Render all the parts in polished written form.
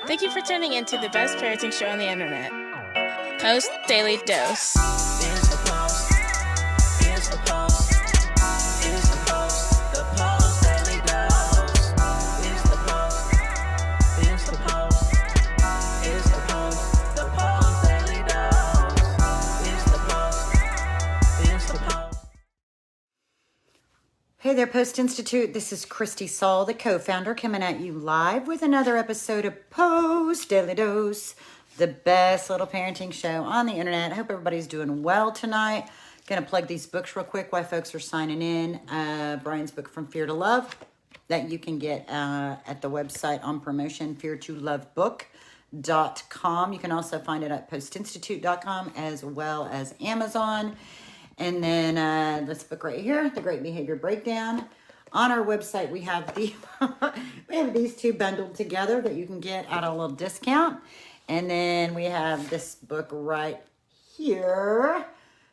Thank you for tuning in to the best parenting show on the internet, Post Daily Dose. It's the Post. It's the Post. It's the Post. The Post Daily Dose. It's the Post. It's the Post. It's the Post. The Post Daily Dose. It's the Post. It's the Post. Hey there, Post+Institute. This is Kristi, Saul, the co-founder, coming at you live with another episode of Post Daily Dose, the best little parenting show on the internet. I hope everybody's doing well tonight. Gonna plug these books real quick while folks are signing in. Brian's book, From Fear to Love, that you can get at the website on promotion, feartolovebook.com. You can also find it at postinstitute.com as well as Amazon. And then this book right here, The Great Behavior Breakdown. On our website, we have we have these two bundled together that you can get at a little discount. And then we have this book right here,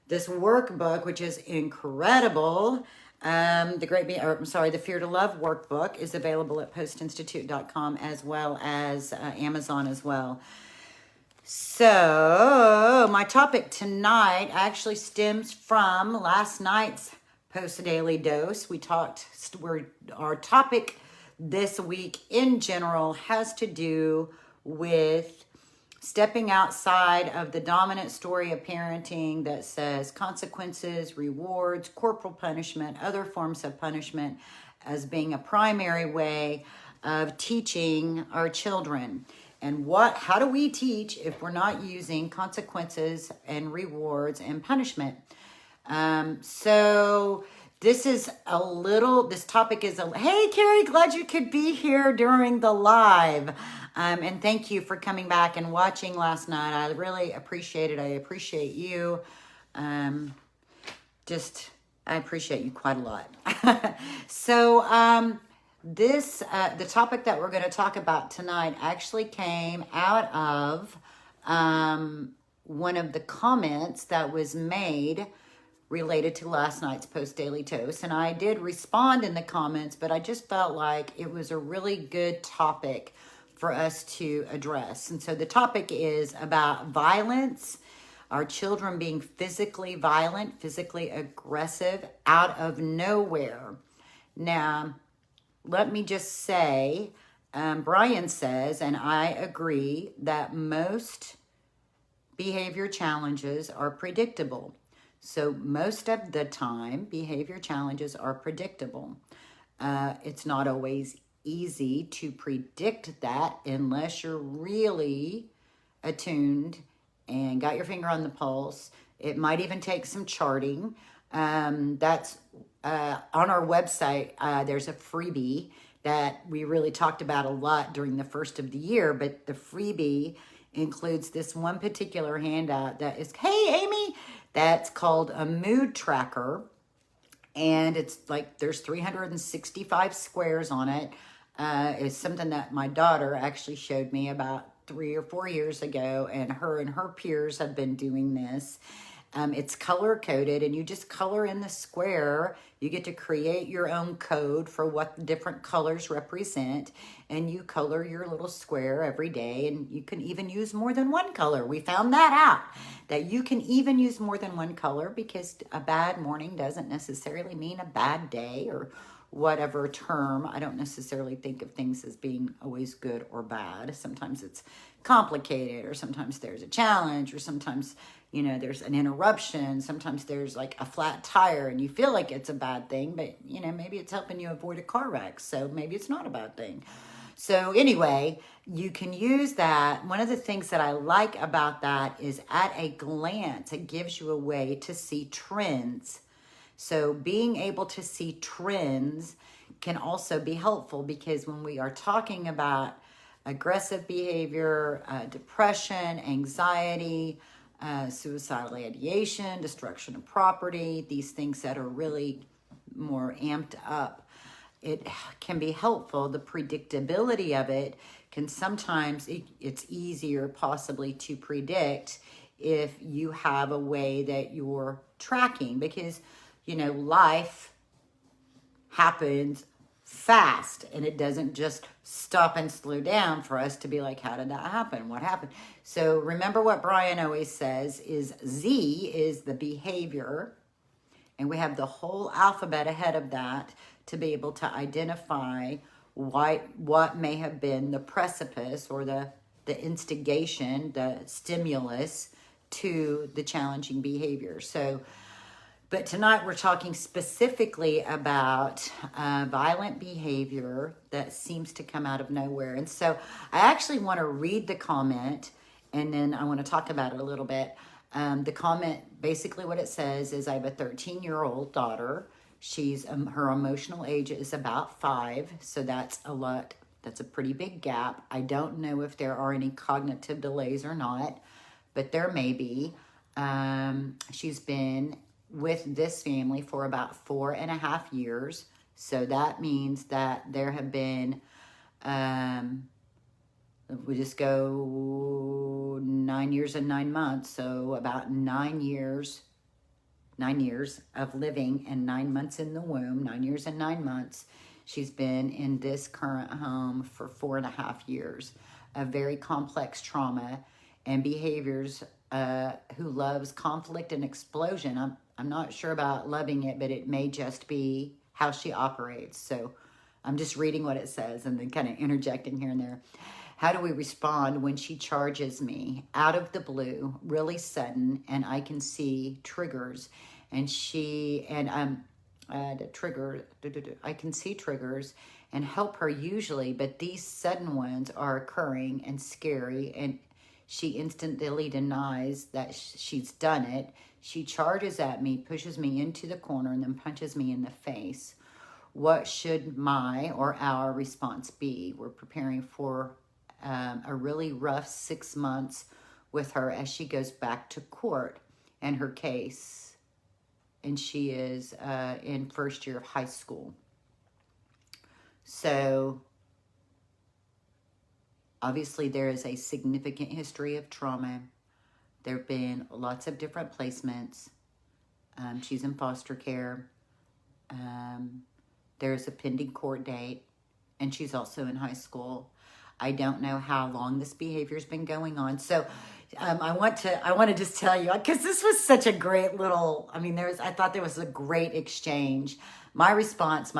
this workbook, which is incredible. The Fear to Love workbook is available at postinstitute.com as well as Amazon as well. So, my topic tonight actually stems from last night's Post Daily Dose. Our topic this week in general has to do with stepping outside of the dominant story of parenting that says consequences, rewards, corporal punishment, other forms of punishment as being a primary way of teaching our children. And how do we teach if we're not using consequences and rewards and punishment? So this topic is hey, Carrie, glad you could be here during the live. And thank you for coming back and watching last night. I really appreciate it. I appreciate you. I appreciate you quite a lot. So, the topic that we're going to talk about tonight actually came out of one of the comments that was made related to last night's Post Daily Dose. And I did respond in the comments, but I just felt like it was a really good topic for us to address. And so the topic is about violence, our children being physically violent, physically aggressive out of nowhere. Now, let me just say, Brian says, and I agree, that most behavior challenges are predictable. So most of the time, behavior challenges are predictable. It's not always easy to predict that unless you're really attuned and got your finger on the pulse. It might even take some charting. That's on our website, there's a freebie that we really talked about a lot during the first of the year, but the freebie includes this one particular handout that is, hey, Amy, that's called a mood tracker. And it's like there's 365 squares on it. It's something that my daughter actually showed me about 3 or 4 years ago, and her peers have been doing this. It's color coded, and you just color in the square. You get to create your own code for what the different colors represent, and you color your little square every day, and you can even use more than one color. We found that out, that you can even use more than one color, because a bad morning doesn't necessarily mean a bad day, or whatever term. I don't necessarily think of things as being always good or bad. Sometimes it's complicated, or sometimes there's a challenge, or sometimes there's an interruption. Sometimes there's like a flat tire and you feel like it's a bad thing, but maybe it's helping you avoid a car wreck. So maybe it's not a bad thing. So anyway, you can use that. One of the things that I like about that is at a glance, it gives you a way to see trends. So being able to see trends can also be helpful, because when we are talking about aggressive behavior, depression, anxiety, suicidal ideation, destruction of property, these things that are really more amped up, it can be helpful. The predictability of it can sometimes, it's easier possibly to predict if you have a way that you're tracking, because life happens fast, and it doesn't just stop and slow down for us to be like, how did that happen? What happened? So remember what Brian always says is Z is the behavior, and we have the whole alphabet ahead of that to be able to identify what may have been the precipice or the instigation, the stimulus to the challenging behavior. So, but tonight we're talking specifically about violent behavior that seems to come out of nowhere. And so I actually want to read the comment, and then I want to talk about it a little bit. The comment, basically what it says is, I have a 13-year-old daughter. She's her emotional age is about 5, so that's a lot. That's a pretty big gap. I don't know if there are any cognitive delays or not, but there may be. She's been with this family for about 4.5 years, so that means that there have been, we just go 9 years and 9 months, so about 9 years of living and 9 months in the womb, 9 years and 9 months. She's been in this current home for 4.5 years. A very complex trauma and behaviors, who loves conflict and explosion. I'm not sure about loving it, but it may just be how she operates. So I'm just reading what it says and then kind of interjecting here and there. How do we respond when she charges me out of the blue, really sudden, and I can see triggers, and I can see triggers and help her usually, but these sudden ones are occurring and scary, and she instantly denies that she's done it. She charges at me, pushes me into the corner, and then punches me in the face. What should my or our response be? We're preparing for a really rough 6 months with her as she goes back to court and her case, and she is in first year of high school. So obviously there is a significant history of trauma. There have been lots of different placements. She's in foster care. There's a pending court date, and she's also in high school. I don't know how long this behavior's been going on. So I want to just tell you, because this was such a great little, I thought there was a great exchange. My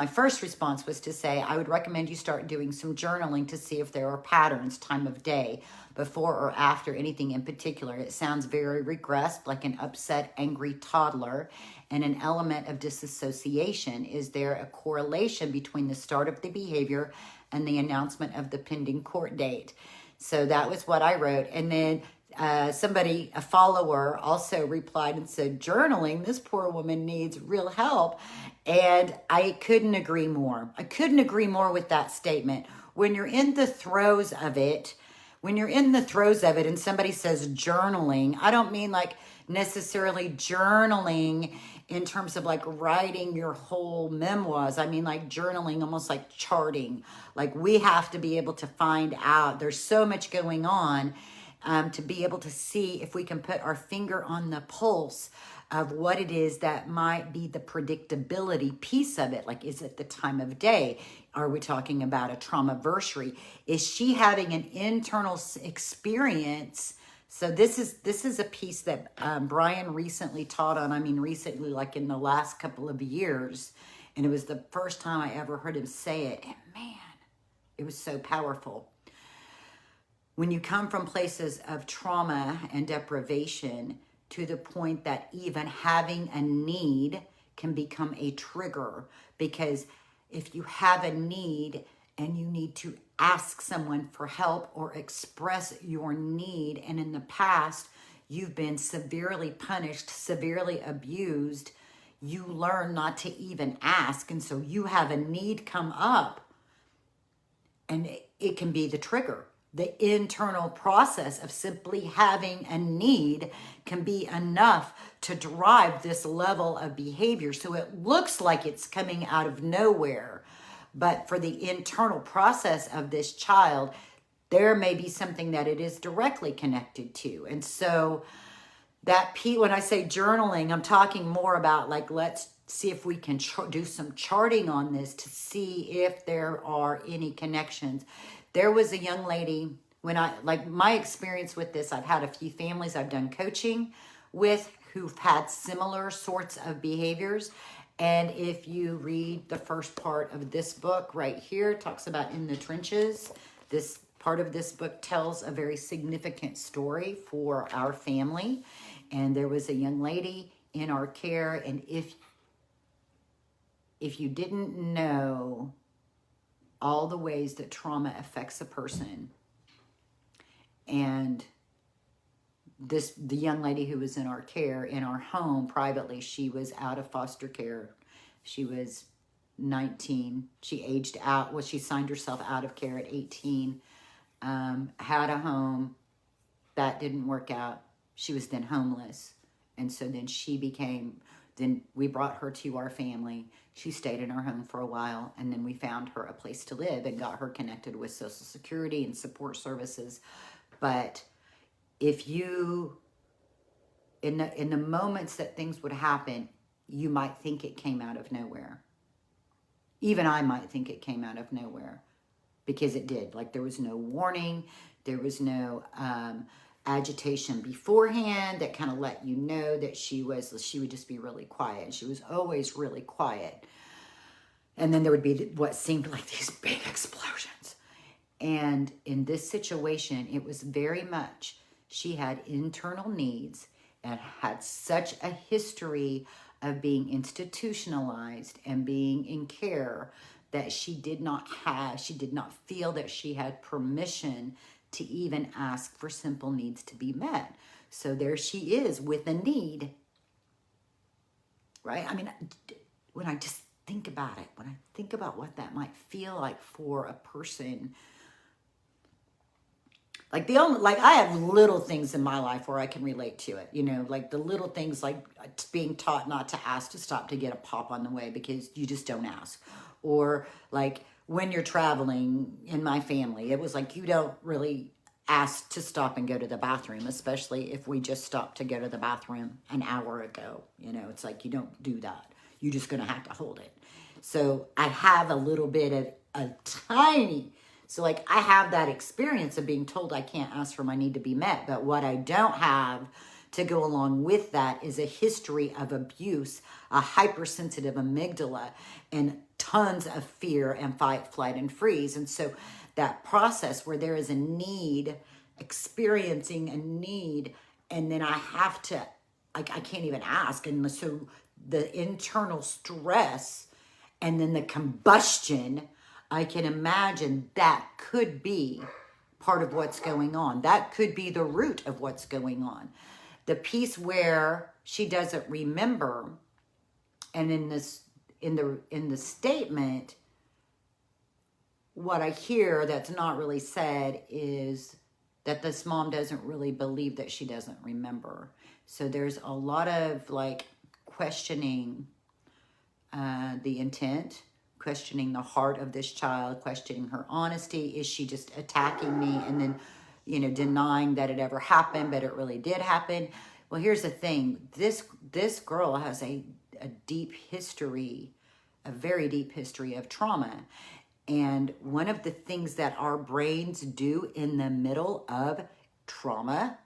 first response was to say, I would recommend you start doing some journaling to see if there are patterns, time of day, before or after anything in particular. It sounds very regressed, like an upset, angry toddler, and an element of disassociation. Is there a correlation between the start of the behavior and the announcement of the pending court date? So that was what I wrote. And then a follower also replied and said, journaling, this poor woman needs real help. And I couldn't agree more. I couldn't agree more with that statement. When you're in the throes of it, and somebody says journaling, I don't mean like necessarily journaling in terms of like writing your whole memoirs. I mean like journaling, almost like charting. Like we have to be able to find out. There's so much going on, to be able to see if we can put our finger on the pulse of what it is that might be the predictability piece of it. Like, is it the time of day? Are we talking about a traumaversary? Is she having an internal experience? So this is a piece that Brian recently taught on. Recently, like in the last couple of years. And it was the first time I ever heard him say it. And man, it was so powerful. When you come from places of trauma and deprivation to the point that even having a need can become a trigger, because if you have a need and you need to ask someone for help or express your need, and in the past you've been severely punished, severely abused, you learn not to even ask, and so you have a need come up, and it can be the trigger. The internal process of simply having a need can be enough to drive this level of behavior. So it looks like it's coming out of nowhere, but for the internal process of this child, there may be something that it is directly connected to. And so that when I say journaling, I'm talking more about like, let's see if we can do some charting on this to see if there are any connections. There was a young lady, when my experience with this, I've had a few families I've done coaching with who've had similar sorts of behaviors. And if you read the first part of this book right here, it talks about in the trenches. This part of this book tells a very significant story for our family. And there was a young lady in our care. And if you didn't know all the ways that trauma affects a person, and the young lady who was in our care, in our home privately, she was out of foster care. She was 19. She aged out. Well, she signed herself out of care at 18. Had a home. That didn't work out. She was then homeless. And so then then we brought her to our family. She stayed in our home for a while, and then we found her a place to live and got her connected with Social Security and support services. But if you, in the moments that things would happen, you might think it came out of nowhere. Even I might think it came out of nowhere, because it did. Like, there was no warning. There was no agitation beforehand that kind of let you know that she would just be really quiet. She was always really quiet. And then there would be what seemed like these big explosions. And in this situation, it was very much, she had internal needs and had such a history of being institutionalized and being in care that she did not feel that she had permission to even ask for simple needs to be met. So there she is with a need, right? I mean, when I just think about it, when I think about what that might feel like for a person, like I have little things in my life where I can relate to it, like the little things, like being taught not to ask to stop to get a pop on the way because you just don't ask. Or like when you're traveling in my family, it was like, you don't really ask to stop and go to the bathroom, especially if we just stopped to go to the bathroom an hour ago. It's like, you don't do that. You're just going to have to hold it. So I have a little bit of so like I have that experience of being told I can't ask for my need to be met. But what I don't have to go along with that is a history of abuse, a hypersensitive amygdala, and tons of fear and fight, flight, and freeze. And so that process where there is a need, experiencing a need, and then I have to, I can't even ask. And so the internal stress and then the combustion, I can imagine that could be part of what's going on. That could be the root of what's going on. The piece where she doesn't remember, and in the statement, what I hear that's not really said is that this mom doesn't really believe that she doesn't remember. So there's a lot of like questioning the intent, questioning the heart of this child, questioning her honesty. Is she just attacking me and then, denying that it ever happened, but it really did happen? Well, here's the thing. This girl has a deep history, a very deep history of trauma. And one of the things that our brains do in the middle of trauma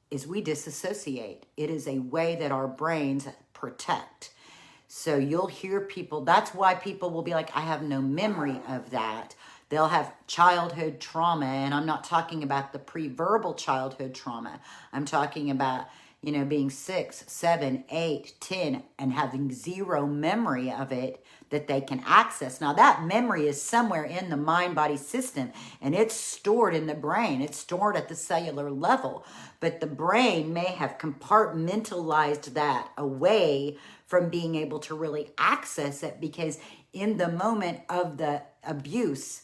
is we disassociate. It is a way that our brains protect. So you'll hear people, that's why people will be like, I have no memory of that. They'll have childhood trauma, and I'm not talking about the pre-verbal childhood trauma. I'm talking about, being 6, 7, 8, 10, and having zero memory of it that they can access. Now, that memory is somewhere in the mind-body system, and it's stored in the brain. It's stored at the cellular level. But the brain may have compartmentalized that away from being able to really access it, because in the moment of the abuse,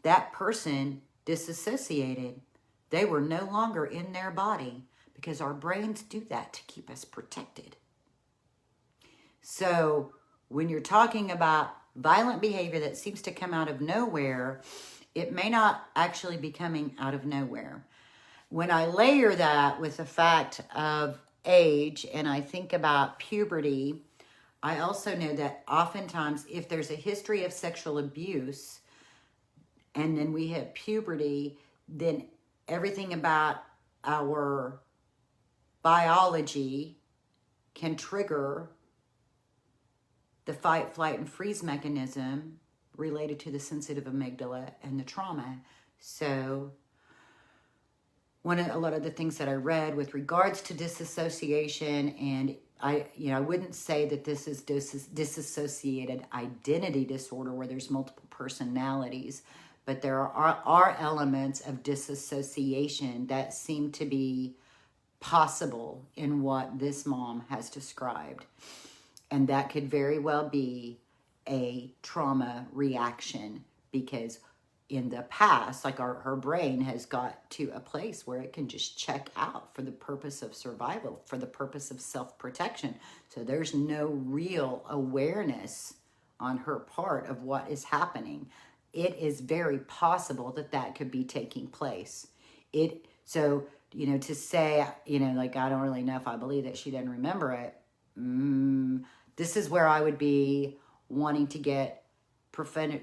that person disassociated. They were no longer in their body, because our brains do that to keep us protected. So when you're talking about violent behavior that seems to come out of nowhere, it may not actually be coming out of nowhere. When I layer that with the fact of age, and I think about puberty, I also know that oftentimes if there's a history of sexual abuse and then we hit puberty, then everything about our biology can trigger the fight, flight, and freeze mechanism related to the sensitive amygdala and the trauma. So a lot of the things that I read with regards to disassociation, and I wouldn't say that this is dissociated identity disorder where there's multiple personalities, but there are elements of disassociation that seem to be possible in what this mom has described. And that could very well be a trauma reaction, because in the past, like her brain has got to a place where it can just check out for the purpose of survival, for the purpose of self-protection. So there's no real awareness on her part of what is happening. It is very possible that that could be taking place. So, to say, like, I don't really know if I believe that she didn't remember it. This is where I would be wanting to get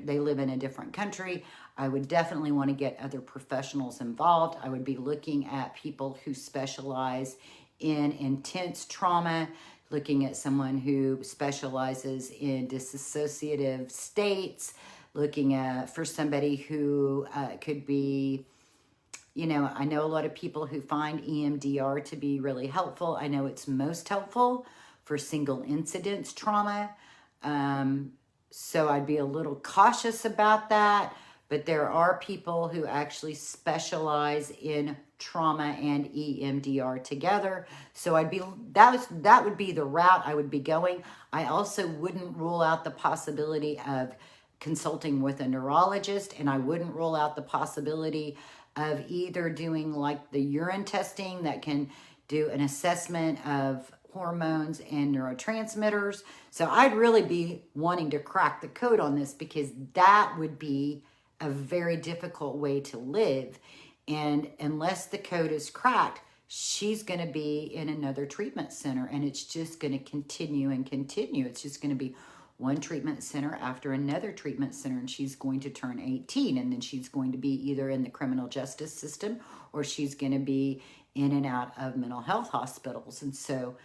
they live in a different country. I would definitely want to get other professionals involved. I would be looking at people who specialize in intense trauma, looking at someone who specializes in dissociative states, looking at for somebody who could be, I know a lot of people who find EMDR to be really helpful. I know it's most helpful for single incidence trauma. So I'd be a little cautious about that, but there are people who actually specialize in trauma and EMDR together. So that would be the route I would be going. I also wouldn't rule out the possibility of consulting with a neurologist, and I wouldn't rule out the possibility of either doing like the urine testing that can do an assessment of hormones and neurotransmitters. So I'd really be wanting to crack the code on this, because that would be a very difficult way to live. And unless the code is cracked, she's going to be in another treatment center, and it's just going to continue and continue. It's just going to be one treatment center after another treatment center, and she's going to turn 18, and then she's going to be either in the criminal justice system or she's going to be in and out of mental health hospitals. And so,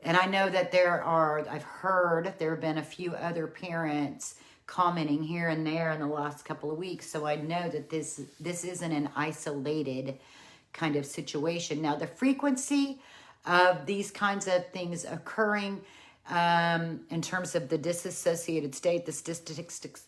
and I know that I've heard there have been a few other parents commenting here and there in the last couple of weeks. So I know that this isn't an isolated kind of situation. Now, the frequency of these kinds of things occurring in terms of the disassociated state, the statistics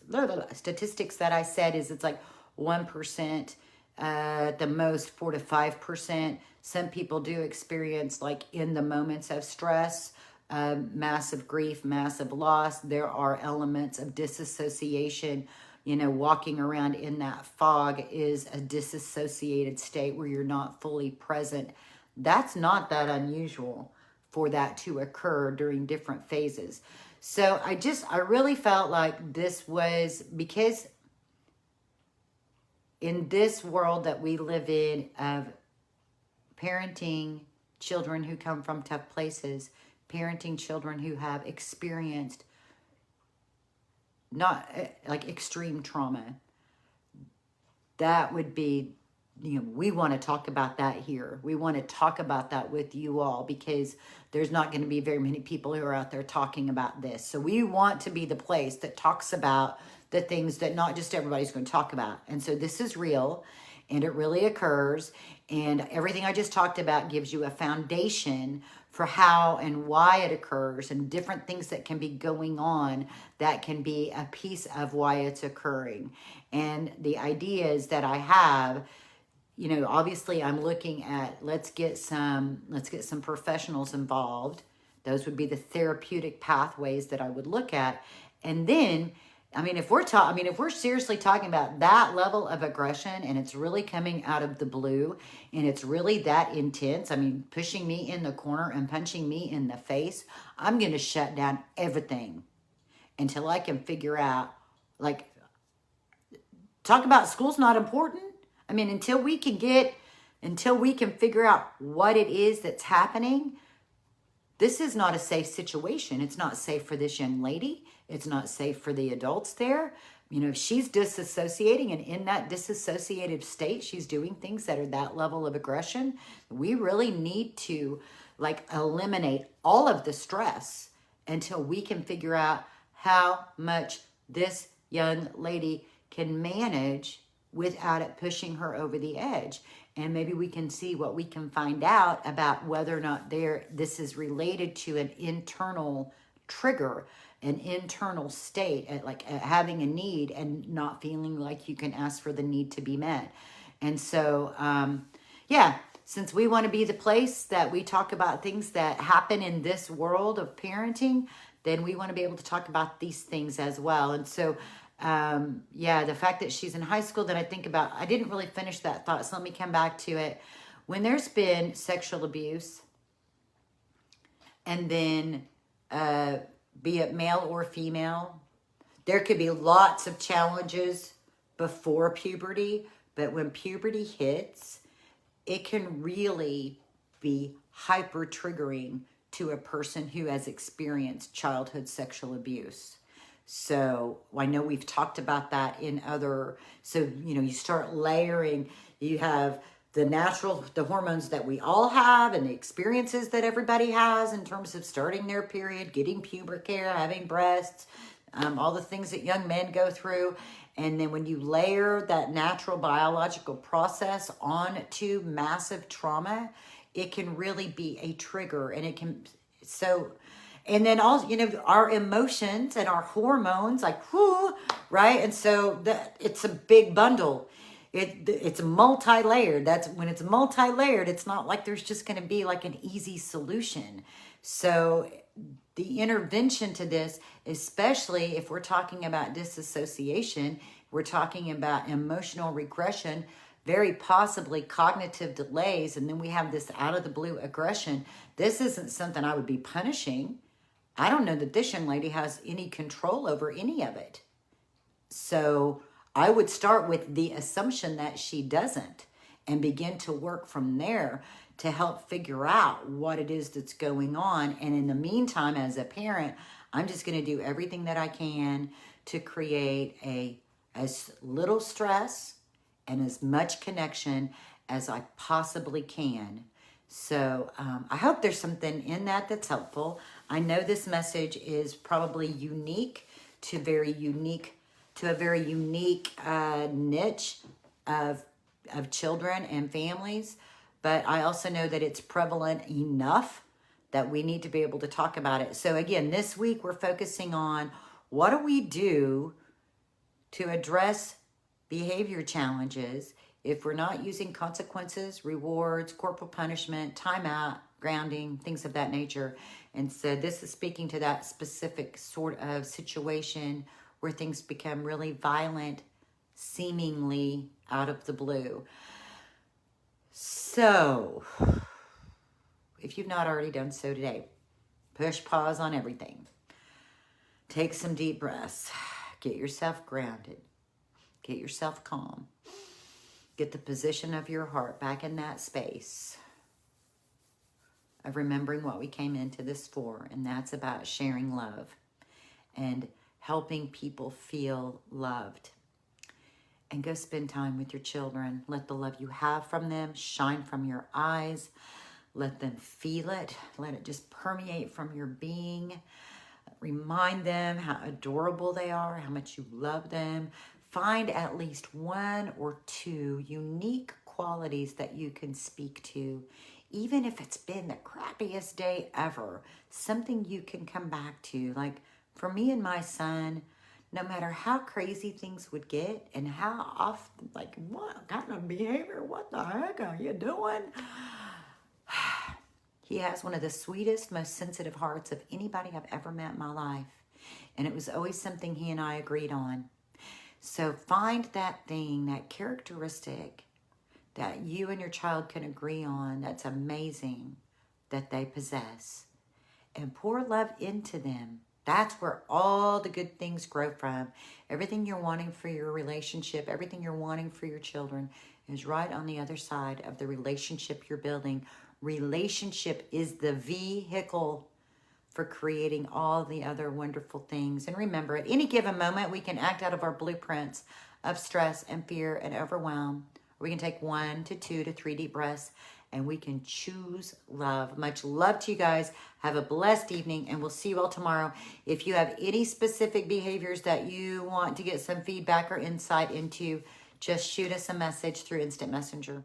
that I said is it's like 1%, the most 4 to 5%. Some people do experience, like in the moments of stress, massive grief, massive loss. There are elements of disassociation. Walking around in that fog is a disassociated state where you're not fully present. That's not that unusual for that to occur during different phases. So I really felt like this was, because in this world that we live in of parenting children who come from tough places, parenting children who have experienced not like extreme trauma, that would be, we want to talk about that here. We want to talk about that with you all, because there's not going to be very many people who are out there talking about this. So we want to be the place that talks about the things that not just everybody's going to talk about. And so this is real, and it really occurs. And everything I just talked about gives you a foundation for how and why it occurs, and different things that can be going on that can be a piece of why it's occurring. And the ideas that I have, obviously I'm looking at, let's get some professionals involved. Those would be the therapeutic pathways that I would look at. And then, if we're seriously talking about that level of aggression, and it's really coming out of the blue, and it's really that intense, pushing me in the corner and punching me in the face, I'm going to shut down everything until I can figure out, talk about school's not important. Until we can figure out what it is that's happening, this is not a safe situation. It's not safe for this young lady. It's not safe for the adults there. You know, if she's disassociating, and in that disassociative state, she's doing things that are that level of aggression, we really need to like eliminate all of the stress until we can figure out how much this young lady can manage without it pushing her over the edge. And maybe we can see what we can find out about whether or not this is related to an internal trigger, an internal state, like having a need and not feeling like you can ask for the need to be met. And so, yeah, since we want to be the place that we talk about things that happen in this world of parenting, then we want to be able to talk about these things as well. And so, yeah, the fact that she's in high school, then I think about, I didn't really finish that thought, so let me come back to it. When there's been sexual abuse, and then be it male or female, there could be lots of challenges before puberty, but when puberty hits, it can really be hyper triggering to a person who has experienced childhood sexual abuse. So I know we've talked about that in other, so, you know, you start layering, you have the hormones that we all have and the experiences that everybody has in terms of starting their period, getting puberty care, having breasts, all the things that young men go through. And then when you layer that natural biological process onto massive trauma, it can really be a trigger, and it can, so, and then also, you know, our emotions and our hormones, like, whoo, right? And so it's a big bundle. It's multi-layered. That's when it's multi-layered, it's not like there's just going to be like an easy solution. So the intervention to this, especially if we're talking about disassociation, we're talking about emotional regression, very possibly cognitive delays, and then we have this out of the blue aggression. This isn't something I would be punishing. I don't know that this young lady has any control over any of it. So I would start with the assumption that she doesn't and begin to work from there to help figure out what it is that's going on. And in the meantime, as a parent, I'm just going to do everything that I can to create as little stress and as much connection as I possibly can. So I hope there's something in that that's helpful. I know this message is probably unique to a very unique niche of children and families, but I also know that it's prevalent enough that we need to be able to talk about it. So again, this week we're focusing on what do we do to address behavior challenges if we're not using consequences, rewards, corporal punishment, timeout, grounding, things of that nature. And so this is speaking to that specific sort of situation where things become really violent, seemingly out of the blue. So, if you've not already done so today, push pause on everything. Take some deep breaths. Get yourself grounded. Get yourself calm. Get the position of your heart back in that space of remembering what we came into this for, and that's about sharing love and helping people feel loved. And go spend time with your children. Let the love you have from them shine from your eyes. Let them feel it. Let it just permeate from your being. Remind them how adorable they are, how much you love them. Find at least one or two unique qualities that you can speak to, even if it's been the crappiest day ever. Something you can come back to. Like for me and my son, no matter how crazy things would get and how often, like, what kind of behavior, what the heck are you doing? He has one of the sweetest, most sensitive hearts of anybody I've ever met in my life. And it was always something he and I agreed on. So find that thing, that characteristic that you and your child can agree on that's amazing that they possess. And pour love into them. That's where all the good things grow from. Everything you're wanting for your relationship, everything you're wanting for your children is right on the other side of the relationship you're building. Relationship is the vehicle for creating all the other wonderful things. And remember, at any given moment, we can act out of our blueprints of stress and fear and overwhelm. We can take 1 to 2 to 3 deep breaths, and we can choose love. Much love to you guys. Have a blessed evening, and we'll see you all tomorrow. If you have any specific behaviors that you want to get some feedback or insight into, just shoot us a message through Instant Messenger.